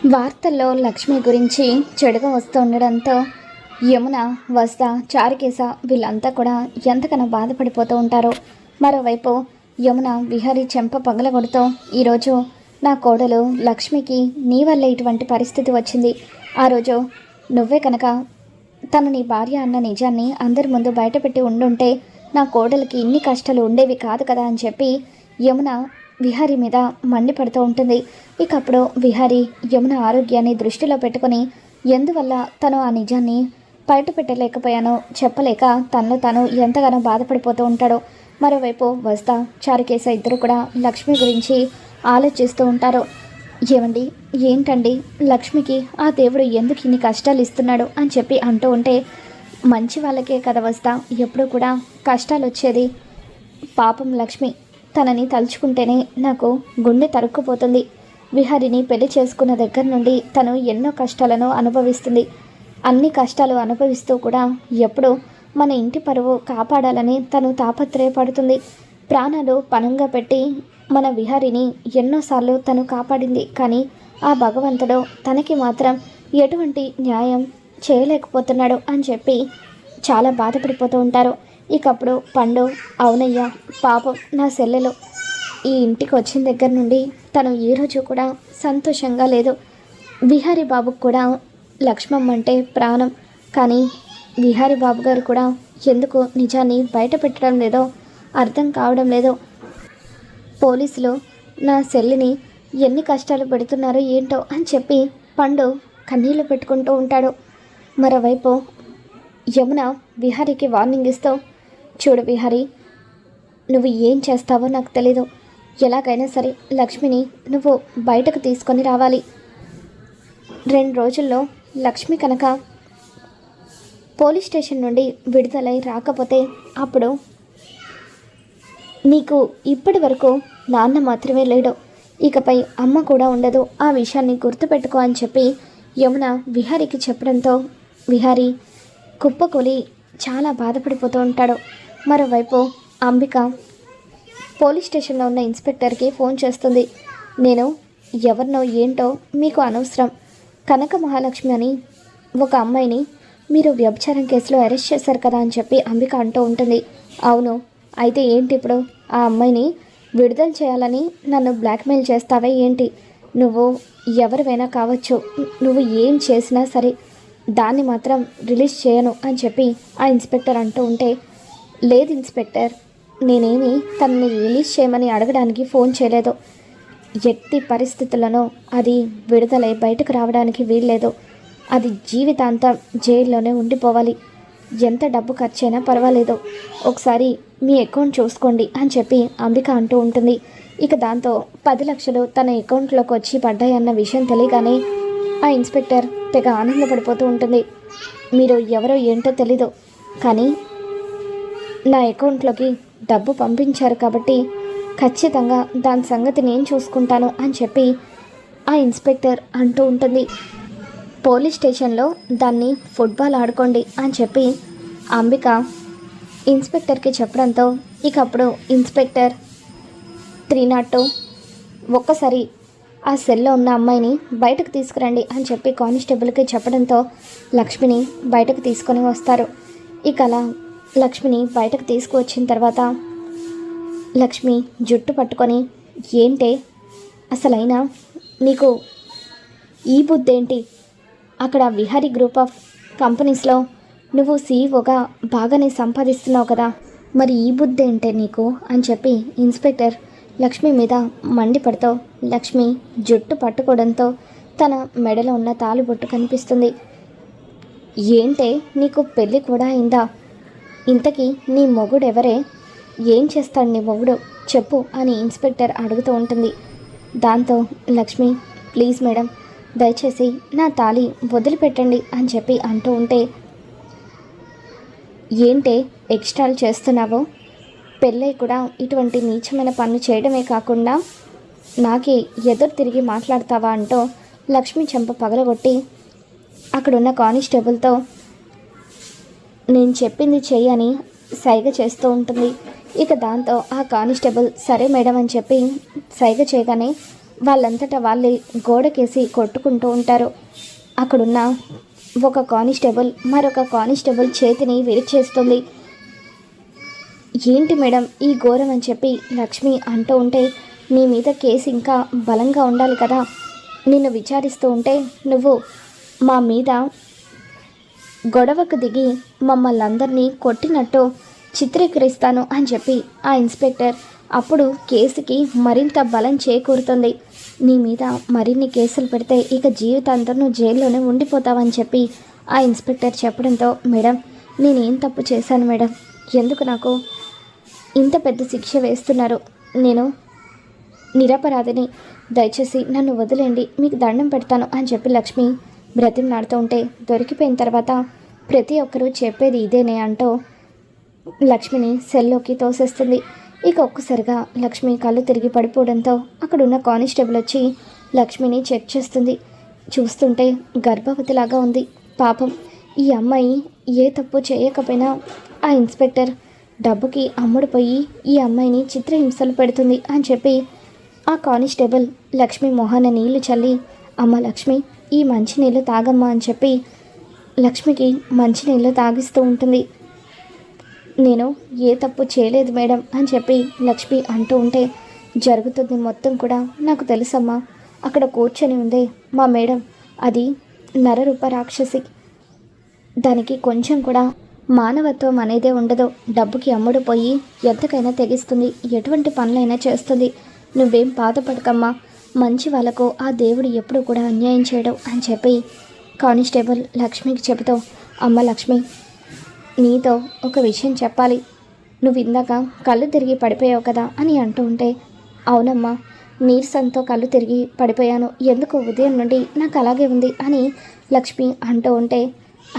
వార్తల్లో లక్ష్మి గురించి చెడుగా వస్తూ ఉండడంతో యమున, వస్త, చారుకేశ వీళ్ళంతా కూడా ఎంతకన్నా బాధపడిపోతూ ఉంటారు. మరోవైపు యమున విహారీ చెంప పగలగొడుతూ, ఈరోజు నా కోడలు లక్ష్మికి నీ వల్ల ఇటువంటి పరిస్థితి వచ్చింది. ఆ రోజు నువ్వే కనుక తను నీ భార్య అన్న నిజాన్ని అందరి ముందు బయటపెట్టి ఉండుంటే నా కోడలికి ఇన్ని కష్టాలు ఉండేవి కాదు కదా అని చెప్పి యమున విహారీ మీద మండిపడుతూ ఉంటుంది. ఇక అప్పుడు విహారీ యమున ఆరోగ్యాన్ని దృష్టిలో పెట్టుకుని ఎందువల్ల తను ఆ నిజాన్ని బయట పెట్టలేకపోయానో చెప్పలేక తనలో తాను ఎంతగానో బాధపడిపోతూ ఉంటాడో. మరోవైపు వస్తా, చారుకేశ ఇద్దరు కూడా లక్ష్మి గురించి ఆలోచిస్తూ ఉంటారు. ఏమండి, ఏంటండి లక్ష్మికి ఆ దేవుడు ఎందుకు ఇన్ని కష్టాలు ఇస్తున్నాడు అని చెప్పి అంటూ ఉంటే, మంచి వాళ్ళకే కదా వస్తా ఎప్పుడూ కూడా కష్టాలు వచ్చేది. పాపం లక్ష్మి, తనని తలుచుకుంటేనే నాకు గుండె తరుక్కుపోతుంది. విహారిని పెళ్లి చేసుకున్న దగ్గర నుండి తను ఎన్నో కష్టాలను అనుభవిస్తుంది. అన్ని కష్టాలు అనుభవిస్తూ కూడా ఎప్పుడూ మన ఇంటి పరువు కాపాడాలని తను తాపత్రయపడుతుంది. ప్రాణాలు పణంగా పెట్టి మన విహారిని ఎన్నోసార్లు తను కాపాడింది. కానీ ఆ భగవంతుడు తనకి మాత్రం ఎటువంటి న్యాయం చేయలేకపోతున్నాడు అని చెప్పి చాలా బాధపడిపోతూ ఉంటారు. ఇకప్పుడు పండు, అవునయ్యా పాపం నా సెల్లెలు ఈ ఇంటికి వచ్చిన దగ్గర నుండి తను ఏ రోజు కూడా సంతోషంగా లేదు. విహారీ బాబుకు కూడా లక్ష్మమ్మ అంటే ప్రాణం. కానీ విహారీ బాబు గారు కూడా ఎందుకు నిజాన్ని బయట పెట్టడం లేదో అర్థం కావడం లేదు. పోలీసులు నా సెల్లిని ఎన్ని కష్టాలు పెడుతున్నారో ఏంటో అని చెప్పి పండు కన్నీళ్లు పెట్టుకుంటూ ఉంటాడు. మరోవైపు యమున విహారీకి వార్నింగ్ ఇస్తూ, చూడు విహారీ, నువ్వు ఏం చేస్తావో నాకు తెలీదు. ఎలాగైనా సరే లక్ష్మిని నువ్వు బయటకు తీసుకొని రావాలి. 2 రోజుల్లో లక్ష్మి కనుక పోలీస్ స్టేషన్ నుండి విడుదలై రాకపోతే అప్పుడు నీకు ఇప్పటి వరకు నాన్న మాత్రమే లేడు, ఇకపై అమ్మ కూడా ఉండదు. ఆ విషయాన్ని గుర్తుపెట్టుకో అని చెప్పి యమున విహారీకి చెప్పడంతో విహారీ కుప్పకూలి చాలా బాధపడిపోతూ ఉంటాడు. మరోవైపు అంబిక పోలీస్ స్టేషన్లో ఉన్న ఇన్స్పెక్టర్కి ఫోన్ చేస్తుంది. నేను ఎవరినో ఏంటో మీకు అనవసరం, కనక మహాలక్ష్మి అని ఒక అమ్మాయిని మీరు వ్యభిచారం కేసులో అరెస్ట్ చేశారు కదా అని చెప్పి అంబిక అంటూ ఉంటుంది. అవును, అయితే ఏంటి ఇప్పుడు ఆ అమ్మాయిని విడుదల చేయాలని నన్ను బ్లాక్మెయిల్ చేస్తావే ఏంటి? నువ్వు ఎవరివైనా కావచ్చు, నువ్వు ఏం చేసినా సరే దాన్ని మాత్రం రిలీజ్ చేయను అని చెప్పి ఆ ఇన్స్పెక్టర్ అంటూ ఉంటే, లేదు ఇన్స్పెక్టర్, నేనేమి తనని రిలీజ్ చేయమని అడగడానికి ఫోన్ చేయలేదు. ఎట్టి పరిస్థితులను అది విడుదలై బయటకు రావడానికి వీల్లేదు. అది జీవితాంతం జైల్లోనే ఉండిపోవాలి. ఎంత డబ్బు ఖర్చైనా పర్వాలేదు, ఒకసారి మీ అకౌంట్ చూసుకోండి అని చెప్పి అంబిక అంటూ ఉంటుంది. ఇక దాంతో 10 లక్షలు తన అకౌంట్లోకి వచ్చి పడ్డాయన్న విషయం తెలియగానే ఆ ఇన్స్పెక్టర్ తెగ ఆనందపడిపోతూ ఉంటుంది. మీరు ఎవరో ఏంటో తెలీదు, కానీ నా అకౌంట్లోకి డబ్బు పంపించారు కాబట్టి ఖచ్చితంగా దాని సంగతి నేను చూసుకుంటాను అని చెప్పి ఆ ఇన్స్పెక్టర్ అంటూ ఉంటుంది. పోలీస్ స్టేషన్లో దాన్ని ఫుట్బాల్ ఆడుకోండి అని చెప్పి అంబిక ఇన్స్పెక్టర్కి చెప్పడంతో ఇక అప్పుడు ఇన్స్పెక్టర్ 302 ఒక్కసారి ఆ సెల్లో ఉన్న అమ్మాయిని బయటకు తీసుకురండి అని చెప్పి కానిస్టేబుల్కి చెప్పడంతో లక్ష్మిని బయటకు తీసుకొని వస్తారు. ఇక అలా లక్ష్మిని బయటకు తీసుకువచ్చిన తర్వాత లక్ష్మి జుట్టు పట్టుకొని, ఏంటే అసలైనా నీకు ఈ బుద్ధి ఏంటి? అక్కడ విహారీ గ్రూప్ ఆఫ్ కంపెనీస్లో నువ్వు సీఈఓగా బాగానే సంపాదిస్తున్నావు కదా, మరి ఈ బుద్ధి ఏంటే నీకు అని చెప్పి ఇన్స్పెక్టర్ లక్ష్మి మీద మండిపడుతూ లక్ష్మి జుట్టు పట్టుకోవడంతో తన మెడలో ఉన్న తాళిబొట్టు కనిపిస్తుంది. ఏంటే నీకు పెళ్ళి కూడా అయిందా? ఇంతకీ నీ మొగుడు ఎవరే? ఏం చేస్తాడు నీ మొగుడు చెప్పు అని ఇన్స్పెక్టర్ అడుగుతూ ఉంటుంది. దాంతో లక్ష్మి, ప్లీజ్ మేడం, దయచేసి నా తాళి వదిలిపెట్టండి అని చెప్పి అంటూ ఉంటే, ఏంటే ఎక్స్ట్రాలు చేస్తున్నావో? పెళ్ళై కూడా ఇటువంటి నీచమైన పనులు చేయడమే కాకుండా నాకే ఎదురు తిరిగి మాట్లాడతావా అంటూ లక్ష్మి చెంప పగలగొట్టి అక్కడున్న కానిస్టేబుల్తో నేను చెప్పింది చెయ్యని సైగ చేస్తూ ఉంటుంది. ఇక దాంతో ఆ కానిస్టేబుల్ సరే మేడం అని చెప్పి సైగ చేయగానే వాళ్ళంతటా వాళ్ళే గోడకేసి కొట్టుకుంటూ ఉంటారు. అక్కడున్న ఒక కానిస్టేబుల్ మరొక కానిస్టేబుల్ చేతిని విరిచేస్తుంది. ఏంటి మేడం ఈ ఘోరం అని చెప్పి లక్ష్మి అంటూ ఉంటే, నీ మీద కేసు ఇంకా బలంగా ఉండాలి కదా, నిన్ను విచారిస్తూ ఉంటే నువ్వు మా మీద గొడవకు దిగి మమ్మల్ని అందరినీ కొట్టినట్టు చిత్రీకరిస్తాను అని చెప్పి ఆ ఇన్స్పెక్టర్ అప్పుడు కేసుకి మరింత బలం చేకూరుతుంది. నీ మీద మరిన్ని కేసులు పెడితే ఇక జీవితాంతం నువ్వు జైల్లోనే ఉండిపోతావని చెప్పి ఆ ఇన్స్పెక్టర్ చెప్పడంతో, మేడం నేనేం తప్పు చేశాను మేడం, ఎందుకు నాకు ఇంత పెద్ద శిక్ష వేస్తున్నారు, నేను నిరపరాధిని, దయచేసి నన్ను వదిలేండి, మీకు దండం పెడతాను అని చెప్పి లక్ష్మి బ్రతిమలాడుతూ ఉంటే, దొరికిపోయిన తర్వాత ప్రతి ఒక్కరూ చెప్పేది ఇదేనే అంటూ లక్ష్మిని సెల్లోకి తోసేస్తుంది. ఇక ఒక్కసారిగా లక్ష్మి కళ్ళు తిరిగి పడిపోవడంతో అక్కడున్న కానిస్టేబుల్ వచ్చి లక్ష్మిని చెక్ చేస్తుంది. చూస్తుంటే గర్భవతిలాగా ఉంది. పాపం ఈ అమ్మాయి ఏ తప్పు చేయకపోయినా ఆ ఇన్స్పెక్టర్ డబ్బుకి అమ్ముడుపోయి ఈ అమ్మాయిని చిత్రహింసలు పెడుతుంది అని చెప్పి ఆ కానిస్టేబుల్ లక్ష్మి మొహాన నీళ్లు చల్లి, అమ్మ లక్ష్మి ఈ మంచినీళ్ళు తాగమ్మా అని చెప్పి లక్ష్మికి మంచినీళ్ళు తాగిస్తూ ఉంటుంది. నేను ఏ తప్పు చేయలేదు మేడం అని చెప్పి లక్ష్మి అంటూ ఉంటే, జరుగుతుంది మొత్తం కూడా నాకు తెలుసమ్మా, అక్కడ కూర్చొని ఉందే మా మేడం, అది నరరూప రాక్షసి, దానికి కొంచెం కూడా మానవత్వం అనేదే ఉండదు, డబ్బుకి అమ్ముడు పోయి ఎంతకైనా తెగిస్తుంది, ఎటువంటి పనులైనా చేస్తుంది, నువ్వేం బాధపడకమ్మా, మంచి వాళ్ళకు ఆ దేవుడు ఎప్పుడు కూడా అన్యాయం చేయడం అని చెప్పి కానిస్టేబుల్ లక్ష్మికి చెబుతూ, అమ్మ లక్ష్మి నీతో ఒక విషయం చెప్పాలి, నువ్వు ఇందాక కళ్ళు తిరిగి పడిపోయావు కదా అని అంటూ ఉంటే, అవునమ్మా నీరసంతో కళ్ళు తిరిగి పడిపోయాను, ఎందుకు ఉదయం నుండి నాకు అలాగే ఉంది అని లక్ష్మి అంటూ ఉంటే,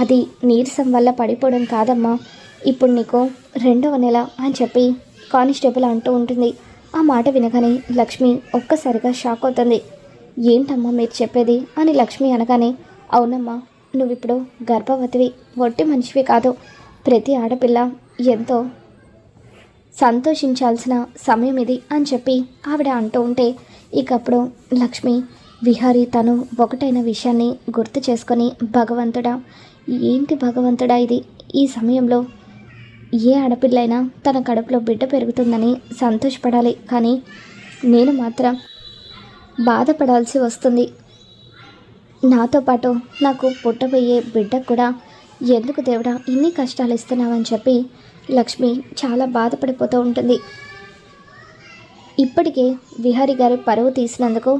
అది నీరసం వల్ల పడిపోవడం కాదమ్మా, ఇప్పుడు నీకు 2వ నెల అని చెప్పి కానిస్టేబుల్ అంటూ ఉంటుంది. ఆ మాట వినగానే లక్ష్మి ఒక్కసారిగా షాక్ అవుతుంది. ఏంటమ్మా మీరు చెప్పేది అని లక్ష్మి అనగానే, అవునమ్మా నువ్విప్పుడు గర్భవతివి, ఒట్టి మనిషివి కాదు, ప్రతి ఆడపిల్ల ఎంతో సంతోషించాల్సిన సమయం ఇది అని చెప్పి ఆవిడ అంటూ ఉంటే, ఇకప్పుడు లక్ష్మి విహారీ తను ఒకటైన విషయాన్ని గుర్తు చేసుకొని, భగవంతుడా ఏంటి భగవంతుడా ఇది, ఈ సమయంలో ఏ ఆడపిల్లైనా తన కడుపులో బిడ్డ పెరుగుతుందని సంతోషపడాలి, కానీ నేను మాత్రం బాధపడాల్సి వస్తుంది, నాతో పాటు నాకు పుట్టబోయే బిడ్డ కూడా ఎందుకు దేవుడా ఇన్ని కష్టాలు ఇస్తున్నావని చెప్పి లక్ష్మి చాలా బాధపడిపోతూ ఉంటుంది. ఇప్పటికే విహారీ గారి పరువు తీసినందుకు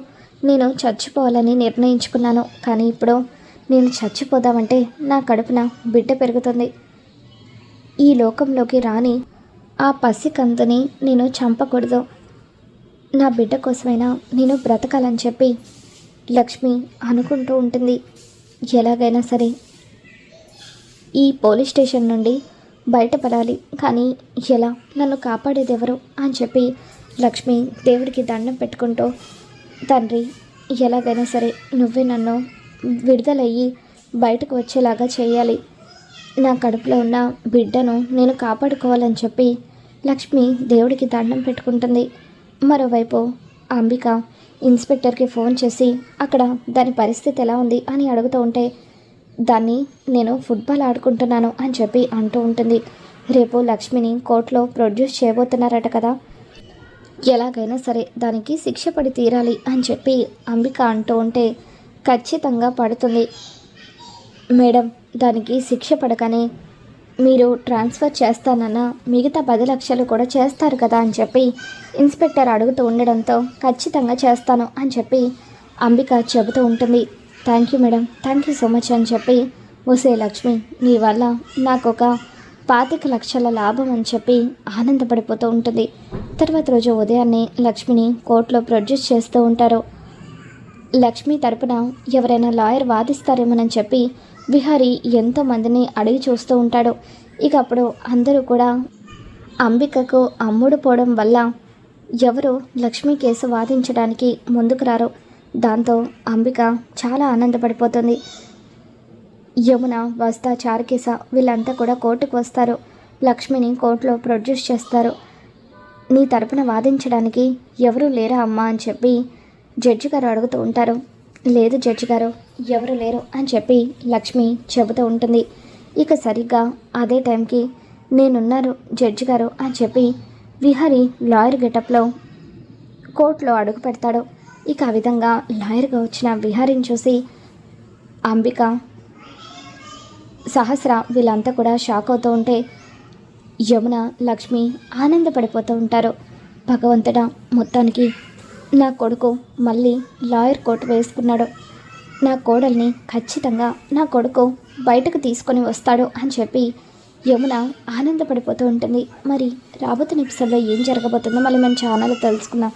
నేను చచ్చిపోవాలని నిర్ణయించుకున్నాను, కానీ ఇప్పుడు నేను చచ్చిపోదామంటే నా కడుపున బిడ్డ పెరుగుతుంది, ఈ లోకంలోకి రాని ఆ పసికందుని నేను చంపకూడదు, నా బిడ్డ కోసమైనా నేను బ్రతకాలని చెప్పి లక్ష్మి అనుకుంటూ ఉంటుంది. ఎలాగైనా సరే ఈ పోలీస్ స్టేషన్ నుండి బయటపడాలి, కానీ ఎలా, నన్ను కాపాడేది ఎవరు అని చెప్పి లక్ష్మి దేవుడికి దండం పెట్టుకుంటూ, తండ్రి ఎలాగైనా సరే నువ్వే నన్ను విడుదలయ్యి బయటకు వచ్చేలాగా చేయాలి, నా కడుపులో ఉన్న బిడ్డను నేను కాపాడుకోవాలని చెప్పి లక్ష్మి దేవుడికి దండం పెట్టుకుంటుంది. మరోవైపు అంబిక ఇన్స్పెక్టర్కి ఫోన్ చేసి అక్కడ దాని పరిస్థితి ఎలా ఉంది అని అడుగుతూ ఉంటే, దాన్ని నేను ఫుట్బాల్ ఆడుకుంటున్నాను అని చెప్పి అంటూ ఉంటుంది. రేపు లక్ష్మిని కోర్టులో ప్రొడ్యూస్ చేయబోతున్నారట కదా, ఎలాగైనా సరే దానికి శిక్ష పడి తీరాలి అని చెప్పి అంబిక అంటూ ఉంటే, ఖచ్చితంగా పడుతుంది మేడం, దానికి శిక్ష పడకనే మీరు ట్రాన్స్ఫర్ చేస్తానన్న మిగతా 10 లక్షలు కూడా చేస్తారు కదా అని చెప్పి ఇన్స్పెక్టర్ అడుగుతూ ఉండడంతో, ఖచ్చితంగా చేస్తాను అని చెప్పి అంబిక చెబుతూ ఉంటుంది. Thank you madam, thank you so much అని చెప్పి, ఓసే లక్ష్మి నీ వల్ల నాకు ఒక 25 లక్షల లాభం అని చెప్పి ఆనందపడిపోతూ ఉంటుంది. తర్వాత రోజు ఉదయాన్నే లక్ష్మిని కోర్టులో ప్రొడ్యూస్ చేస్తూ ఉంటారు. లక్ష్మి తరపున ఎవరైనా లాయర్ వాదిస్తారేమోనని చెప్పి విహారీ ఎంతోమందిని అడిగి చూస్తూ ఉంటాడు. ఇక అప్పుడు అందరూ కూడా అంబికకు అమ్ముడు పోవడం వల్ల ఎవరు లక్ష్మి కేసు వాదించడానికి ముందుకు రారు. దాంతో అంబిక చాలా ఆనందపడిపోతుంది. యమున, వస్తా, చారుకేశ వీళ్ళంతా కూడా కోర్టుకు వస్తారు. లక్ష్మిని కోర్టులో ప్రొడ్యూస్ చేస్తారు. నీ తరపున వాదించడానికి ఎవరూ లేరా అమ్మా అని చెప్పి జడ్జి గారు అడుగుతూ ఉంటారు. లేదు జడ్జి గారు, ఎవరు లేరు అని చెప్పి లక్ష్మి చెబుతూ ఉంటుంది. ఇక సరిగ్గా అదే టైంకి నేనున్నారు జడ్జి గారు అని చెప్పి విహారీ లాయర్ గెటప్లో కోర్టులో అడుగు పెడతాడు. ఇక ఆ విధంగా లాయర్గా వచ్చిన విహారీని చూసి అంబిక, సహస్ర వీళ్ళంతా కూడా షాక్ అవుతూ ఉంటే యమున, లక్ష్మి ఆనందపడిపోతూ ఉంటారు. భగవంతుడా, మొత్తానికి నా కొడుకు మళ్ళీ లాయర్ కోట్ వేసుకున్నాడు. నా కోడల్ని ఖచ్చితంగా నా కొడుకు బయటకు తీసుకొని వస్తాడు అని చెప్పి యమున ఆనందపడిపోతూ ఉంటుంది. మరి రాబోతున్న ఎపిసోడ్లో ఏం జరగబోతుందో మళ్ళీ మన ఛానల్ తెలుసుకుందాం.